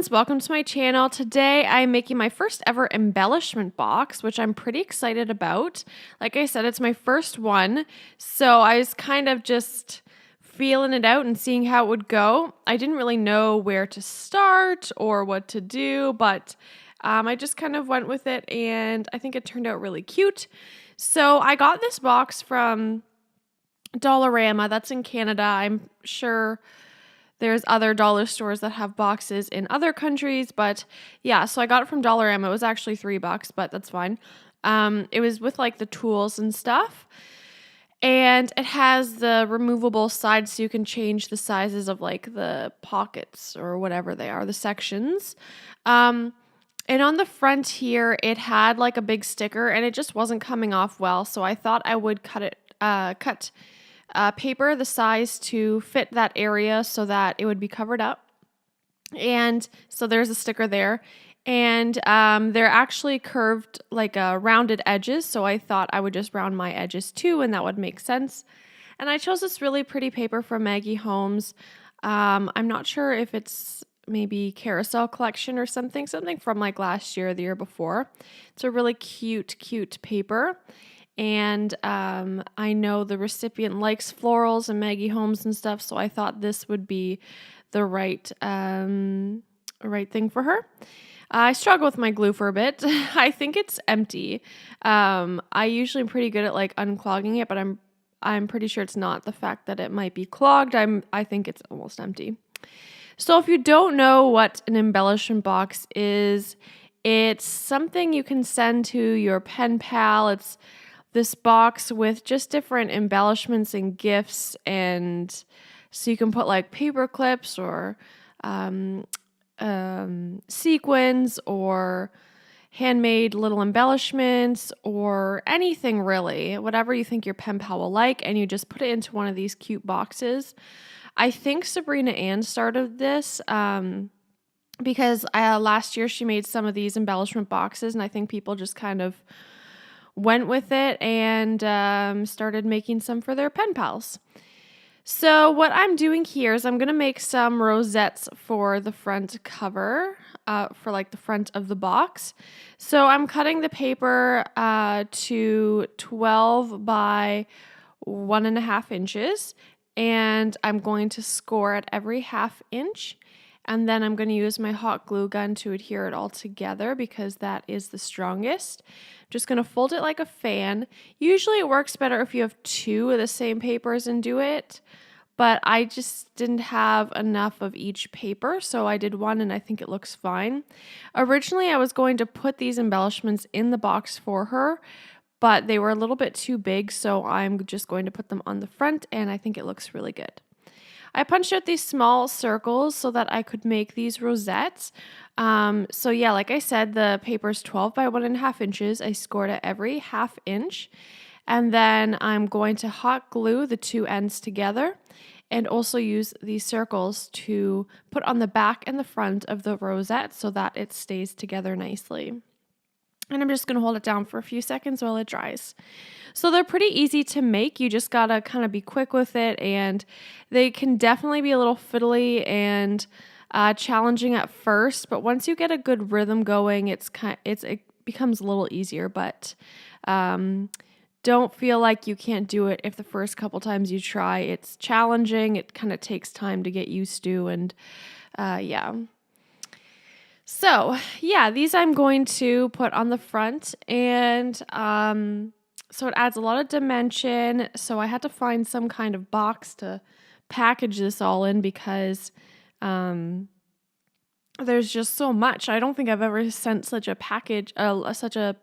friends, welcome to my channel. Today I'm making my first ever embellishment box, which I'm pretty excited about. Like I said, it's my first one, so I was kind of just feeling it out and seeing how it would go. I didn't really know where to start or what to do, but I just kind of went with it and I think it turned out really cute. So I got this box from Dollarama, that's in Canada. I'm sure there's other dollar stores that have boxes in other countries, but yeah, so I got it from Dollarama. It was actually $3, but that's fine. It was with like the tools and stuff, and it has the removable sides so you can change the sizes of like the pockets or whatever they are, the sections. And on the front here, it had like a big sticker and it just wasn't coming off well, so I thought I would cut paper the size to fit that area so that it would be covered up. And so there's a sticker there. And they're actually curved like rounded edges. So I thought I would just round my edges too, and that would make sense. And I chose this really pretty paper from Maggie Holmes. I'm not sure if it's maybe Carousel Collection or something from like last year or the year before. It's a really cute paper. And I know the recipient likes florals and Maggie Holmes and stuff, so I thought this would be the right thing for her. I struggle with my glue for a bit. I think it's empty. I usually am pretty good at like unclogging it, but I'm pretty sure it's not. The fact that it might be clogged, I think it's almost empty. So if you don't know what an embellishment box is, it's something you can send to your pen pal. It's this box with just different embellishments and gifts, and so you can put like paper clips or sequins or handmade little embellishments or anything really, whatever you think your pen pal will like, and you just put it into one of these cute boxes. I think Sabrina Ann started this because last year she made some of these embellishment boxes, and I think people just kind of went with it and started making some for their pen pals. So what I'm doing here is I'm going to make some rosettes for the front cover, for like the front of the box. So I'm cutting the paper to 12 by 1.5 inches, and I'm going to score at every 1/2 inch. And then I'm going to use my hot glue gun to adhere it all together because that is the strongest. Just going to fold it like a fan. Usually it works better if you have two of the same papers and do it, but I just didn't have enough of each paper, so I did one and I think it looks fine. Originally I was going to put these embellishments in the box for her, but they were a little bit too big, so I'm just going to put them on the front, and I think it looks really good. I punched out these small circles so that I could make these rosettes. So yeah, like I said, the paper is 12 by 1.5 inches. I scored at every 1/2 inch. And then I'm going to hot glue the two ends together and also use these circles to put on the back and the front of the rosette so that it stays together nicely. And I'm just going to hold it down for a few seconds while it dries. So they're pretty easy to make. You just got to kind of be quick with it, and they can definitely be a little fiddly and challenging at first, but once you get a good rhythm going, it becomes a little easier, but don't feel like you can't do it if the first couple times you try. It's challenging. It kind of takes time to get used to, and yeah. So yeah, these I'm going to put on the front, and so it adds a lot of dimension. So I had to find some kind of box to package this all in because there's just so much. I don't think I've ever sent such a package, such a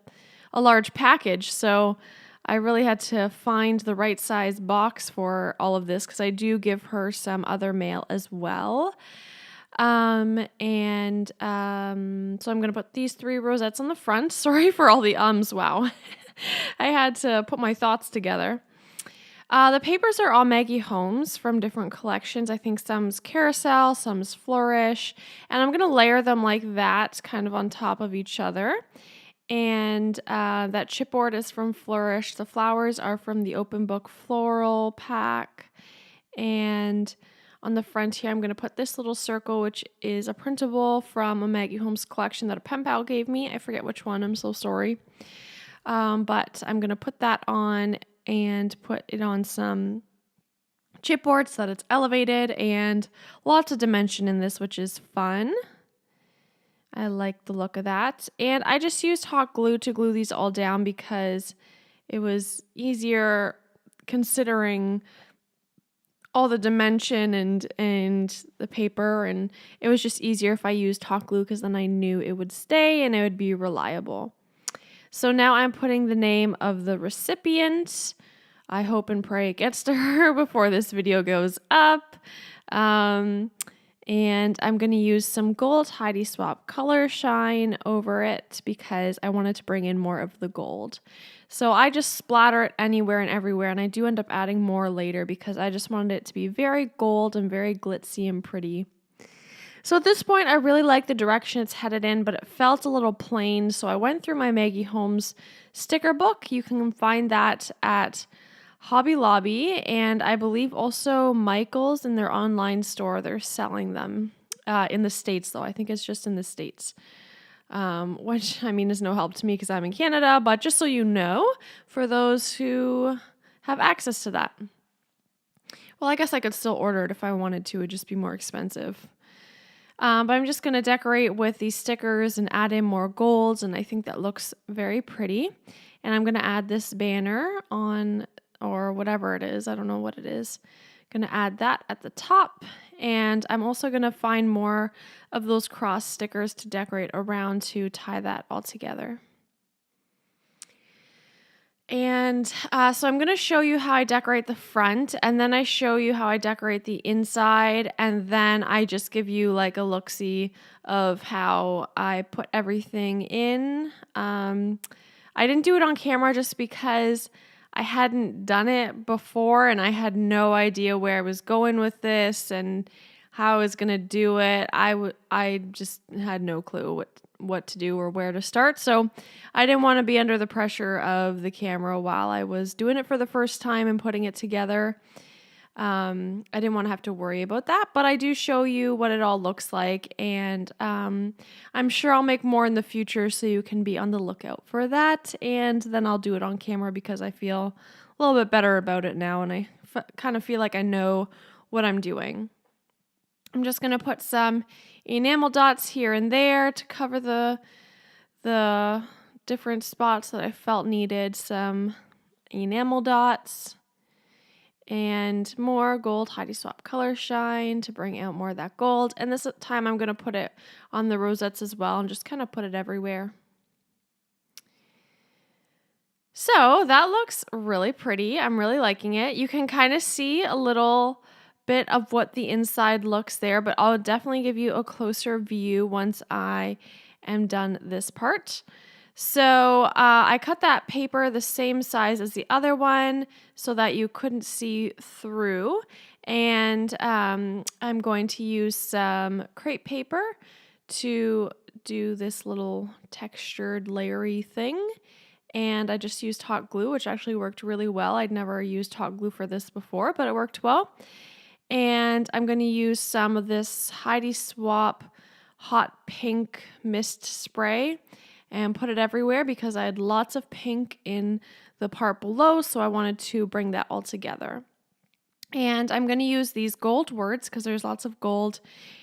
large package. So I really had to find the right size box for all of this because I do give her some other mail as well. So I'm going to put these 3 rosettes on the front. Sorry for all the ums. Wow. I had to put my thoughts together. The papers are all Maggie Holmes from different collections. I think some's Carousel, some's Flourish, and I'm going to layer them like that, kind of on top of each other. And that chipboard is from Flourish. The flowers are from the Open Book Floral Pack. And on the front here, I'm going to put this little circle, which is a printable from a Maggie Holmes collection that a pen pal gave me. I forget which one. I'm so sorry. But I'm going to put that on and put it on some chipboard so that it's elevated, and lots of dimension in this, which is fun. I like the look of that. And I just used hot glue to glue these all down because it was easier considering all the dimension and the paper, and it was just easier if I used hot glue because then I knew it would stay and it would be reliable. So now I'm putting the name of the recipient. I hope and pray it gets to her before this video goes up. And I'm going to use some gold Heidi Swapp Color Shine over it because I wanted to bring in more of the gold. So I just splatter it anywhere and everywhere, and I do end up adding more later because I just wanted it to be very gold and very glitzy and pretty. So at this point, I really like the direction it's headed in, but it felt a little plain, so I went through my Maggie Holmes sticker book. You can find that at Hobby Lobby, and I believe also Michael's in their online store. They're selling them in the States, though. I think it's just in the States, which, I mean, is no help to me because I'm in Canada, but just so you know, for those who have access to that. Well, I guess I could still order it if I wanted to. It would just be more expensive. But I'm just going to decorate with these stickers and add in more golds, and I think that looks very pretty. And I'm going to add this banner on, or whatever it is. I don't know what it is. Going to add that at the top. And I'm also going to find more of those cross stickers to decorate around to tie that all together. And so I'm going to show you how I decorate the front, and then I show you how I decorate the inside, and then I just give you like a look-see of how I put everything in. I didn't do it on camera just because I hadn't done it before, and I had no idea where I was going with this and how I was going to do it. I just had no clue what to do or where to start. So I didn't want to be under the pressure of the camera while I was doing it for the first time and putting it together. I didn't want to have to worry about that, but I do show you what it all looks like, and I'm sure I'll make more in the future, so you can be on the lookout for that, and then I'll do it on camera because I feel a little bit better about it now, and I kind of feel like I know what I'm doing. I'm just going to put some enamel dots here and there to cover the different spots that I felt needed some enamel dots, and more gold Heidi Swapp Color Shine to bring out more of that gold. And this time I'm going to put it on the rosettes as well and just kind of put it everywhere. So that looks really pretty. I'm really liking it. You can kind of see a little bit of what the inside looks there, but I'll definitely give you a closer view once I am done this part. So I cut that paper the same size as the other one so that you couldn't see through, and I'm going to use some crepe paper to do this little textured layery thing. And I just used hot glue, which actually worked really well. I'd never used hot glue for this before, but it worked well. And I'm going to use some of this Heidi Swapp hot pink mist spray and put it everywhere because I had lots of pink in the part below, so I wanted to bring that all together. And I'm going to use these gold words because there's lots of gold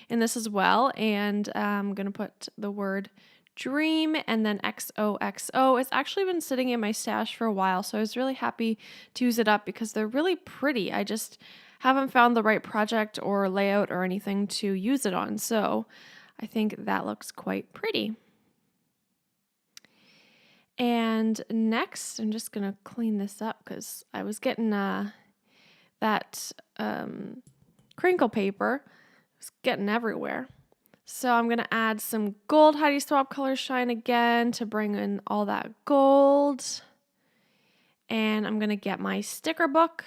in this as well. And I'm going to put the word dream and then XOXO. It's actually been sitting in my stash for a while, so I was really happy to use it up because they're really pretty. I just haven't found the right project or layout or anything to use it on, so I think that looks quite pretty. And next, I'm just going to clean this up because I was getting that crinkle paper. It was getting everywhere. So I'm going to add some gold Heidi Swapp Color Shine again to bring in all that gold. And I'm going to get my sticker book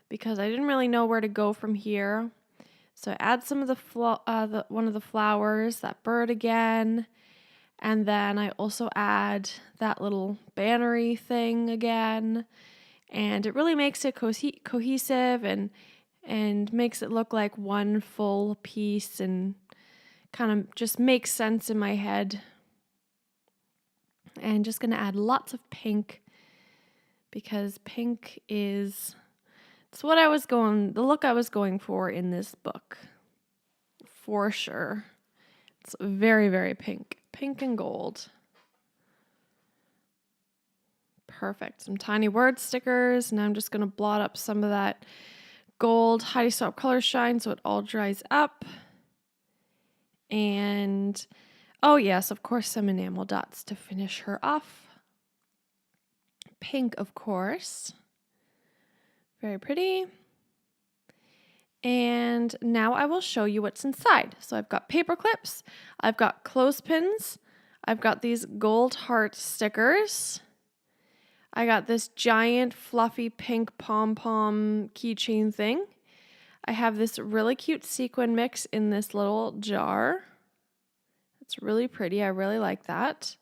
because I didn't really know where to go from here. So I add some of the one of the flowers, that bird again. And then I also add that little bannery thing again. And it really makes it cohesive and and makes it look like one full piece and kind of just makes sense in my head. And just going to add lots of pink because pink is, it's what the look I was going for in this book. For sure. It's very, very pink. Pink and gold. Perfect. Some tiny word stickers. And I'm just going to blot up some of that gold Heidi Swapp Color Shine so it all dries up. And, oh yes, of course, some enamel dots to finish her off. Pink, of course. Very pretty. And now I will show you what's inside. So I've got paper clips, I've got clothespins, I've got these gold heart stickers, I got this giant fluffy pink pom-pom keychain thing. I have this really cute sequin mix in this little jar. It's really pretty. I really like that.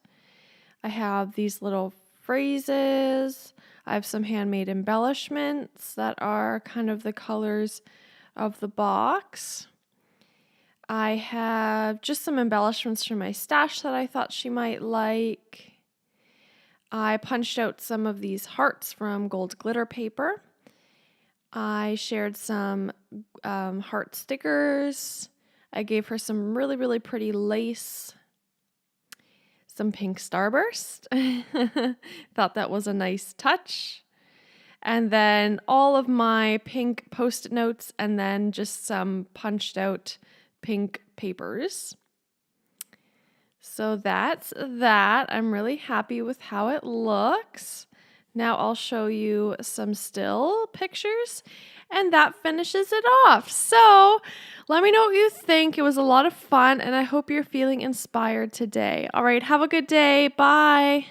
I have these little phrases. I have some handmade embellishments that are kind of the colors of the box. I have just some embellishments from my stash that I thought she might like. I punched out some of these hearts from gold glitter paper. I shared some heart stickers. I gave her some really, really pretty lace. Some pink starburst. Thought that was a nice touch. And then all of my pink post-it notes and then just some punched out pink papers. So that's that. I'm really happy with how it looks. Now I'll show you some still pictures and that finishes it off. So let me know what you think. It was a lot of fun and I hope you're feeling inspired today. All right, have a good day. Bye.